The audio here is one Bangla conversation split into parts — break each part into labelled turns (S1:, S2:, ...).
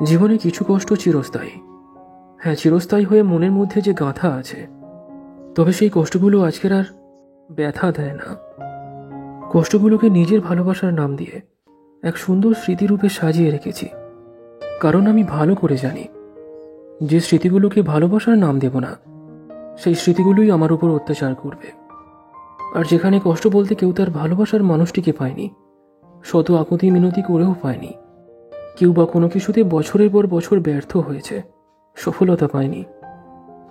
S1: জীবনে কিছু কষ্ট চিরস্থায়ী। হ্যাঁ, চিরস্থায়ী হয়ে মনের মধ্যে যে গাঁথা আছে, তবে সেই কষ্টগুলো আজকের আর ব্যথা দেয় না। কষ্টগুলোকে নিজের ভালোবাসার নাম দিয়ে এক সুন্দর স্মৃতিরূপে সাজিয়ে রেখেছি। কারণ আমি ভালো করে জানি, যে স্মৃতিগুলোকে ভালোবাসার নাম দেব না, সেই স্মৃতিগুলোই আমার উপর অত্যাচার করবে। আর যেখানে কষ্ট বলতে কেউ তার ভালোবাসার মানুষটিকে পায়নি, শত আকুতি মিনতি করেও পায়নি, কেউ বা কোনো কিছুতে বছরের পর বছর ব্যর্থ হয়েছে, সফলতা পায়নি,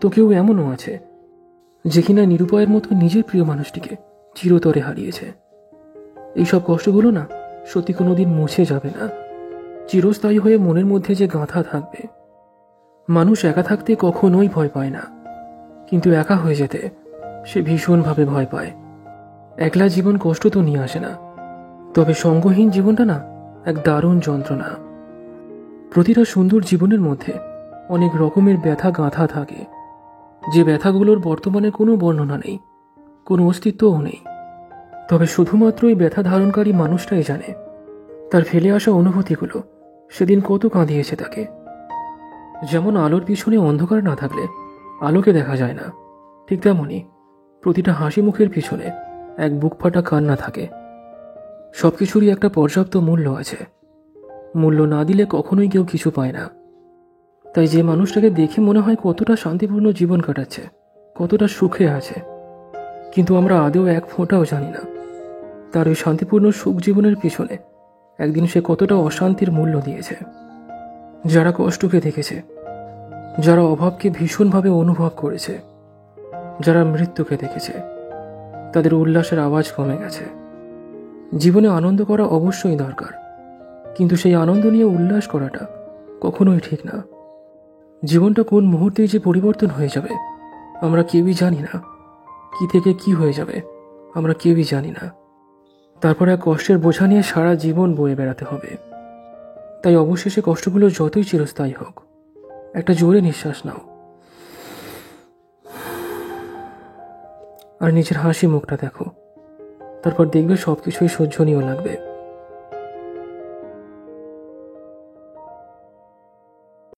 S1: তো কেউ এমনও আছে যে কিনা নিরুপায়ের মতো নিজের প্রিয় মানুষটিকে চিরতরে হারিয়েছে। এইসব কষ্টগুলো না সত্যি কোনোদিন মুছে যাবে না, চিরস্থায়ী হয়ে মনের মধ্যে যে গাঁথা থাকবে। মানুষ একা থাকতে কখনোই ভয় পায় না, কিন্তু একা হয়ে যেতে সে ভীষণভাবে ভয় পায়। একলা জীবন কষ্ট তো নিয়ে আসে না, তবে সঙ্গহীন জীবনটা না এক দারুণ যন্ত্রণা। প্রতিটা সুন্দর জীবনের মধ্যে অনেক রকমের ব্যথা গাঁথা থাকে, যে ব্যথাগুলোর বর্তমানে কোনো বর্ণনা নেই, কোনো অস্তিত্বও নেই। তবে শুধুমাত্র এই ব্যথা ধারণকারী মানুষটাই জানে তার ফেলে আসা অনুভূতিগুলো সেদিন কত কাঁদিয়েছে তাকে। যেমন আলোর পিছনে অন্ধকার না থাকলে আলোকে দেখা যায় না, ঠিক তেমনই প্রতিটা হাসি মুখের পিছনে এক বুক ফাটা কান্না থাকে। সবকিছুরই একটা পর্যাপ্ত মূল্য আছে, মূল্য না দিলে কখনোই কেউ কিছু পায় না। তাই যে মানুষটাকে দেখে মনে হয় কতটা শান্তিপূর্ণ জীবন কাটাচ্ছে, কতটা সুখে আছে, কিন্তু আমরা আদৌ এক ফোঁটাও জানি না তার ওই শান্তিপূর্ণ সুখ জীবনের পিছনে একদিন সে কতটা অশান্তির মূল্য দিয়েছে। যারা কষ্টকে দেখেছে, যারা অভাবকে ভীষণভাবে অনুভব করেছে, যারা মৃত্যুকে দেখেছে, তাদের উল্লাসের আওয়াজ কমে গেছে। জীবনে আনন্দ করা অবশ্যই দরকার, কিন্তু সেই আনন্দ নিয়ে উল্লাস করাটা কখনোই ঠিক না। জীবনটা কোন মুহূর্তেই যে পরিবর্তন হয়ে যাবে আমরা কেউই জানি না, কি থেকে কি হয়ে যাবে আমরা কেউই জানি না। তারপর এক কষ্টের বোঝা নিয়ে সারা জীবন বয়ে বেড়াতে হবে। তাই অবশেষে কষ্টগুলো যতই চিরস্থায়ী হোক, একটা জোরে নিঃশ্বাস নাও, আর নিজের হাসি মুখটা দেখো। তারপর দেখবে সবকিছুই সহ্যনীয় লাগবে।